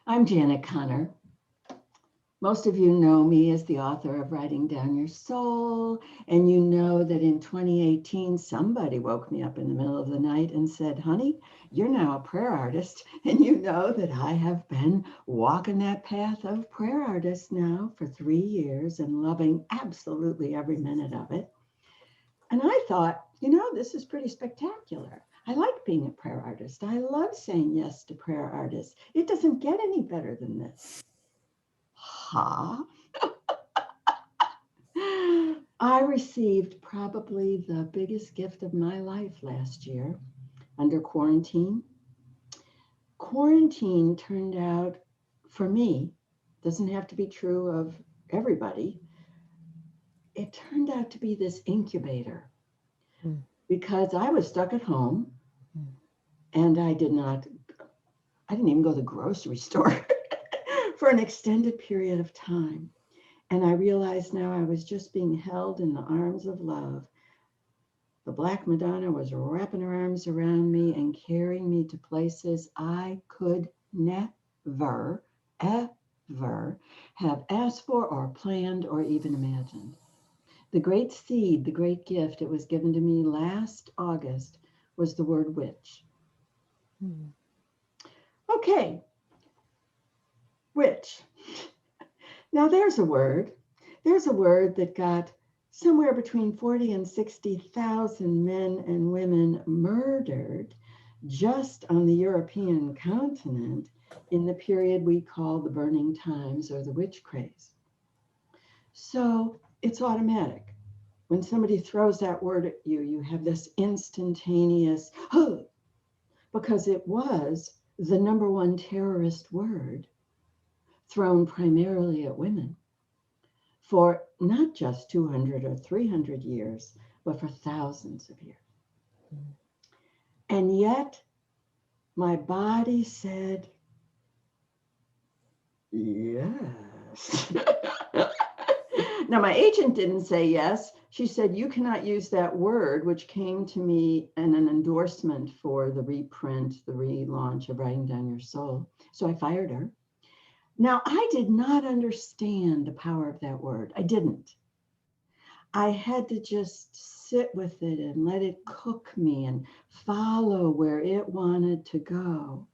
I'm Janet Connor. Most of you know me as the author of Writing Down Your Soul, and you know that in 2018, somebody woke me up in the middle of the night and said, honey, you're now a prayer artist. And you know that I have been walking that path of prayer artist now for 3 years and loving absolutely every minute of it. And I thought, this is pretty spectacular. I like being a prayer artist. I love saying yes to prayer artists. It doesn't get any better than this. Huh? I received probably the biggest gift of my life last year under quarantine. Quarantine turned out, for me, doesn't have to be true of everybody. It turned out to be this incubator Mm, because I was stuck at home and I didn't even go to the grocery store for an extended period of time. And I realized now I was just being held in the arms of love. The Black Madonna was wrapping her arms around me and carrying me to places I could never, ever have asked for or planned or even imagined. The great seed, the great gift that was given to me last August was the word witch. mm, Okay, witch. Now there's a word. There's a word that got somewhere between 40 and 60,000 men and women murdered just on the European continent in the period we call the burning times or the witch craze. So it's automatic. When somebody throws that word at you, you have this instantaneous, huh, because it was the number one terrorist word thrown primarily at women for not just 200 or 300 years, but for thousands of years. mm, And yet, my body said, yes. Now, my agent didn't say yes. She said, you cannot use that word, which came to me in an endorsement for the reprint, the relaunch of Writing Down Your Soul. So I fired her. Now, I did not understand the power of that word. I didn't. I had to just sit with it and let it cook me and follow where it wanted to go.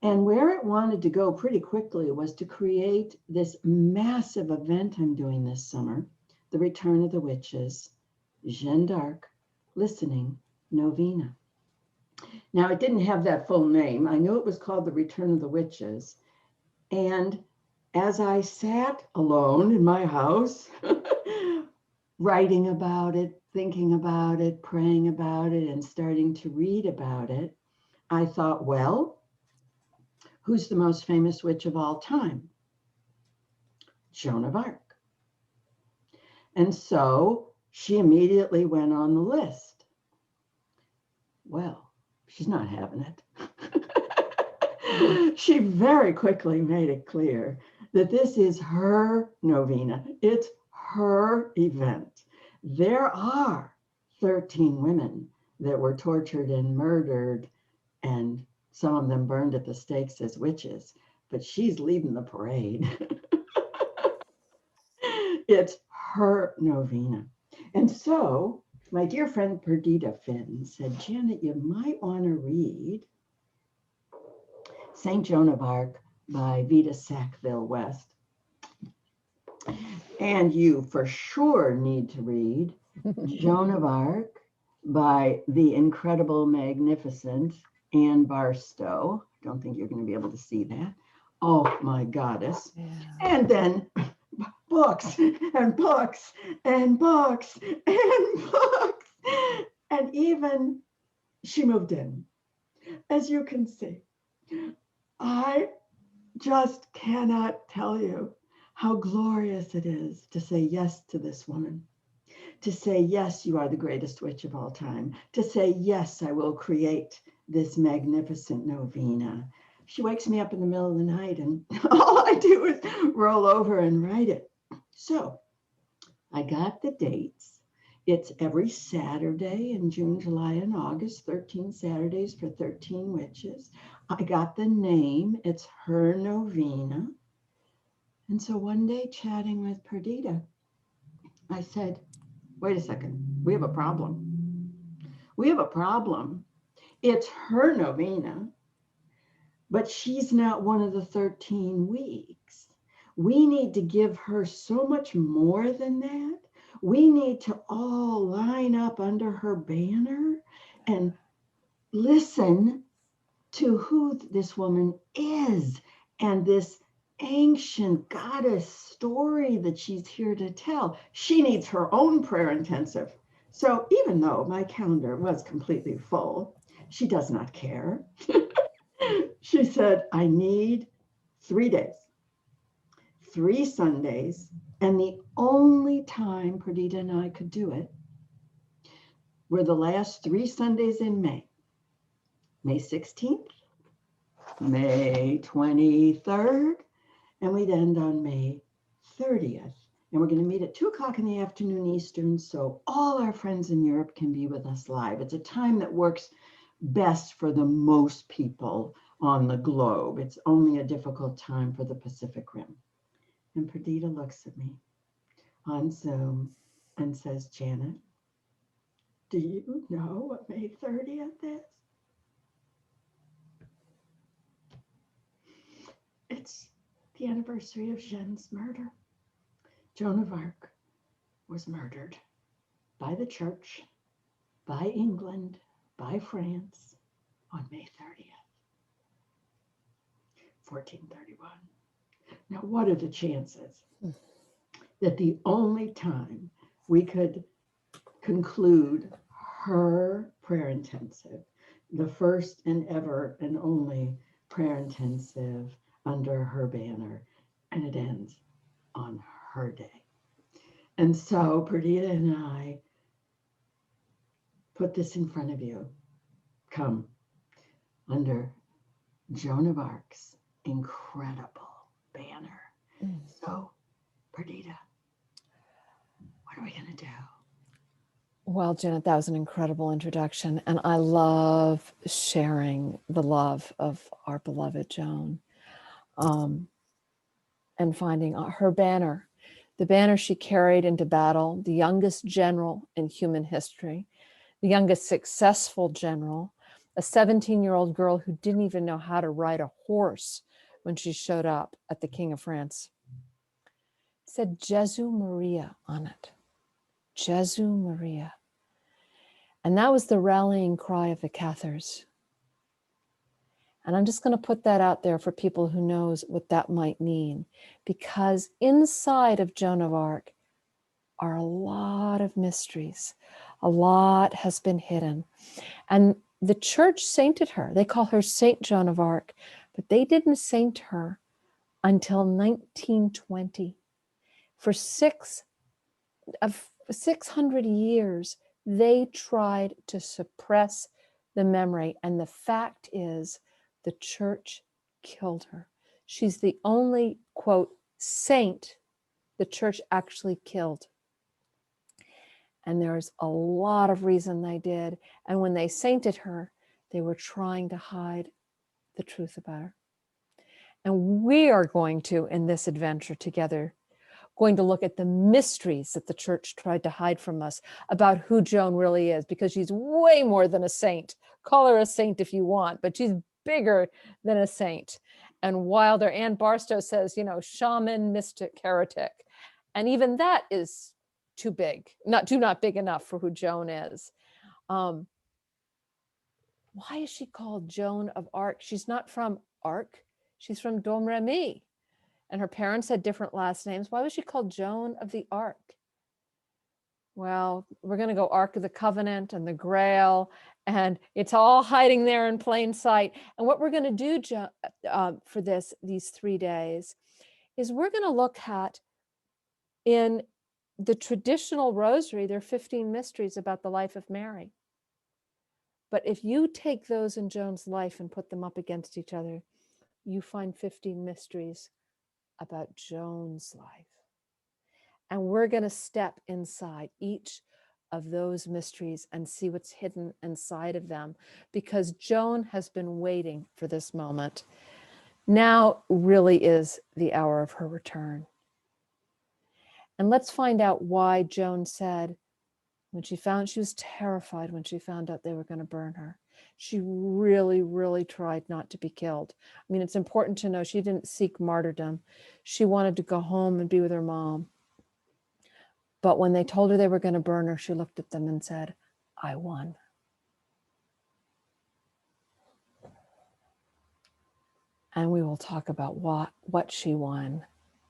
And where it wanted to go pretty quickly was to create this massive event I'm doing this summer, the Return of the Witches, Jeanne d'Arc, Listening, Novena. Now, it didn't have that full name. I knew it was called the Return of the Witches. And as I sat alone in my house, writing about it, thinking about it, praying about it, and starting to read about it, I thought, well, who's the most famous witch of all time? Joan of Arc. And so she immediately went on the list. Well, she's not having mm, it. She very quickly made it clear that this is her novena. It's her event. There are 13 women that were tortured and murdered, and some of them burned at the stakes as witches, but she's leading the parade. It's her novena. And so my dear friend Perdita Finn said, Janet, you might want to read St. Joan of Arc by Vita Sackville West. And you for sure need to read Joan of Arc by the incredible, magnificent Anne Barstow. Don't think you're going to be able to see that. Oh, my goddess. yeah. And then books and books and books and books. And even she moved in. As you can see, I just cannot tell you how glorious it is to say yes to this woman, to say, yes, you are the greatest witch of all time, to say, yes, I will create this magnificent novena. She wakes me up in the middle of the night and all I do is roll over and write it. So I got the dates It's every Saturday in June, July, and August, 13 Saturdays for 13 witches. I got the name. It's her novena. And so one day, chatting with Perdita, I said, wait a second, we have a problem. We have a problem. It's her novena, but she's not one of the 13 weeks. We need to give her so much more than that. We need to all line up under her banner and listen to who this woman is and this ancient goddess story that she's here to tell. She needs her own prayer intensive. So even though my calendar was completely full, she does not care. She said, I need 3 days, 3 Sundays. And the only time Perdita and I could do it were the last 3 Sundays in May, May 16th, May 23rd, and we'd end on May 30th. And we're going to meet at 2 o'clock in the afternoon Eastern, so all our friends in Europe can be with us live. It's a time that works best for the most people on the globe. It's only a difficult time for the Pacific Rim. And Perdita looks at me on Zoom and says, Janet, do you know what May 30th is? It's the anniversary of Jeanne's murder. Joan of Arc was murdered by the church, by England, by France on May 30th, 1431. Now, what are the chances that the only time we could conclude her prayer intensive, the first and ever and only prayer intensive under her banner, and it ends on her day? And so Perdita and I put this in front of you. Come under Joan of Arc's incredible banner. So, Perdita, what are we going to do? Well, Janet, that was an incredible introduction. And I love sharing the love of our beloved Joan, and finding her banner, the banner she carried into battle, the youngest general in human history, the youngest successful general, a 17-year-old girl who didn't even know how to ride a horse when she showed up at the King of France. It said Jesu Maria on it. Jesu Maria. And that was the rallying cry of the Cathars. And I'm just going to put that out there for people who knows what that might mean, because inside of Joan of Arc are a lot of mysteries. A lot has been hidden. And the church sainted her. They call her Saint Joan of Arc, but they didn't saint her until 1920. For 600 years, they tried to suppress the memory. And the fact is, the church killed her. She's the only, quote, saint the church actually killed. And there's a lot of reason they did. And when they sainted her, they were trying to hide the truth about her. And we are going to, in this adventure together, going to look at the mysteries that the church tried to hide from us about who Joan really is, because she's way more than a saint. Call her a saint if you want, but she's bigger than a saint. And Wilder, Ann Barstow says, shaman, mystic, heretic. And even that is too big, not big enough for who Joan is. Why is she called Joan of Arc? She's not from Arc. She's from Domremy. And her parents had different last names. Why was she called Joan of the Arc? Well, we're going to go Ark of the Covenant and the Grail, and it's all hiding there in plain sight. And what we're going to do for these 3 days is we're going to look at, in the traditional rosary, there are 15 mysteries about the life of Mary. But if you take those in Joan's life and put them up against each other, you find 15 mysteries about Joan's life. And we're going to step inside each of those mysteries and see what's hidden inside of them, because Joan has been waiting for this moment. Now really is the hour of her return. And let's find out why Joan said, when she was terrified when she found out they were going to burn her. She really, really tried not to be killed. I mean, it's important to know she didn't seek martyrdom. She wanted to go home and be with her mom. But when they told her they were going to burn her, she looked at them and said, I won. And we will talk about what she won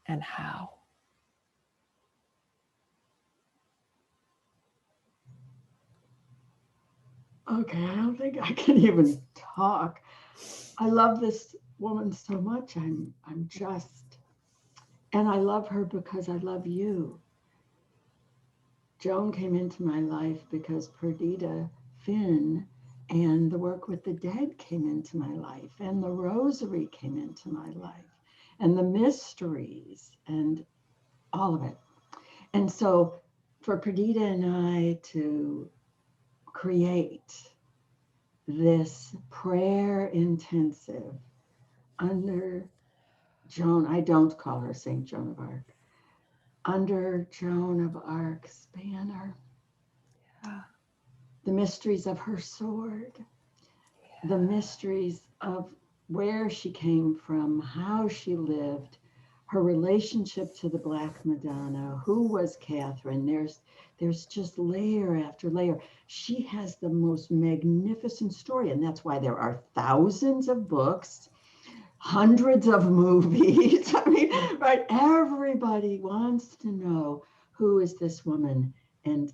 and how. Okay, I don't think I can even talk. I love this woman so much. I'm just, and I love her because I love you. Joan came into my life because Perdita Finn and the work with the dead came into my life, and the rosary came into my life, and the mysteries, and all of it. And so for Perdita and I to create this prayer intensive under Joan, I don't call her Saint Joan of Arc, under Joan of Arc's banner. Yeah. The mysteries of her sword, the mysteries of where she came from, how she lived, her relationship to the Black Madonna, who was Catherine. There's just layer after layer. She has the most magnificent story, and that's why there are thousands of books, hundreds of movies. I mean, right? Everybody wants to know, who is this woman? And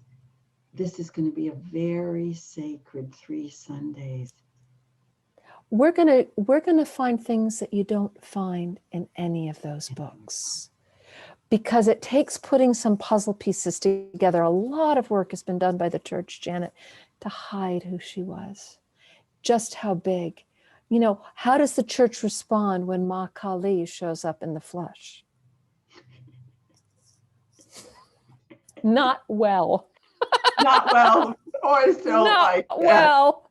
this is going to be a very sacred 3 Sundays. We're gonna find things that you don't find in any of those books, because it takes putting some puzzle pieces together. A lot of work has been done by the church, Janet, to hide who she was, just how big. You know, how does the church respond when Ma Kali shows up in the flesh? Not well. Not well, or so Not like that. well.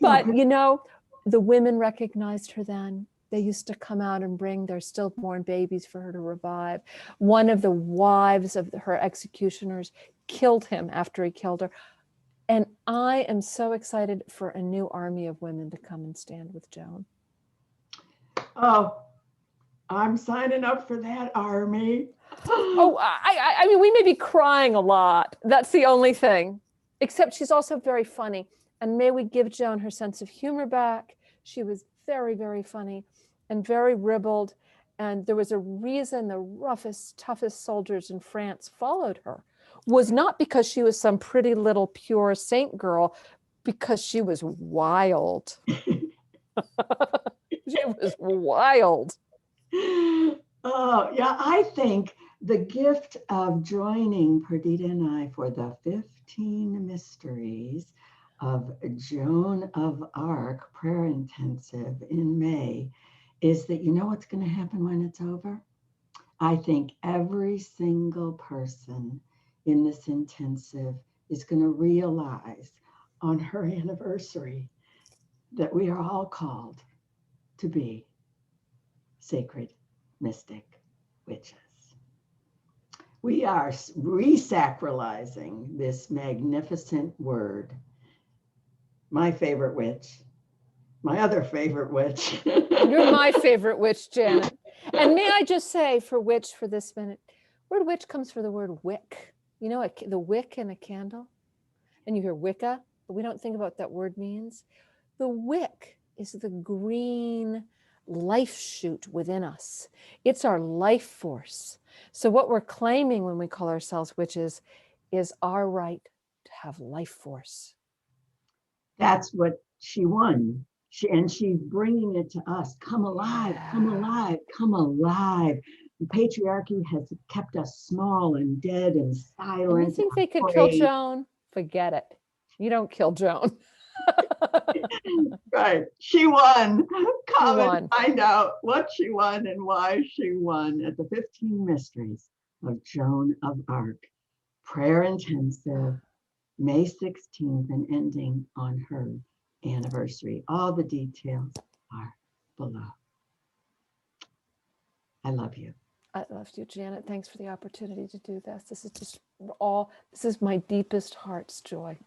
But you know, the women recognized her then. They used to come out and bring their stillborn babies for her to revive. One of the wives of her executioners killed him after he killed her. And I am so excited for a new army of women to come and stand with Joan. Oh, I'm signing up for that army. Oh, I mean, we may be crying a lot. That's the only thing. Except she's also very funny. And may we give Joan her sense of humor back. She was very, very funny and very ribald. And there was a reason the roughest, toughest soldiers in France followed her. Was not because she was some pretty little pure saint girl, because she was wild. She was wild. Oh, yeah, I think the gift of joining Perdita and I for the 15 mysteries of Joan of Arc prayer intensive in May is that, you know what's going to happen when it's over? I think every single person in this intensive is going to realize on her anniversary that we are all called to be sacred mystic witches. We are resacralizing this magnificent word. My favorite witch, my other favorite witch. You're my favorite witch, Janet. And may I just say, for witch, for this minute, word witch comes from the word wick. You know, the wick in a candle, and you hear Wicca, but we don't think about what that word means. The wick is the green life shoot within us. It's our life force. So what we're claiming when we call ourselves witches is our right to have life force. That's what she won. And she's bringing it to us. Come alive, come alive, come alive. The patriarchy has kept us small and dead and silent. And you think they could kill Joan? Forget it. You don't kill Joan. Right. She won. Come and find out what she won and why she won at the 15 Mysteries of Joan of Arc prayer intensive, May 16th, and ending on her anniversary. All the details are below. I love you. I love you, Janet. Thanks for the opportunity to do this. This is just this is my deepest heart's joy.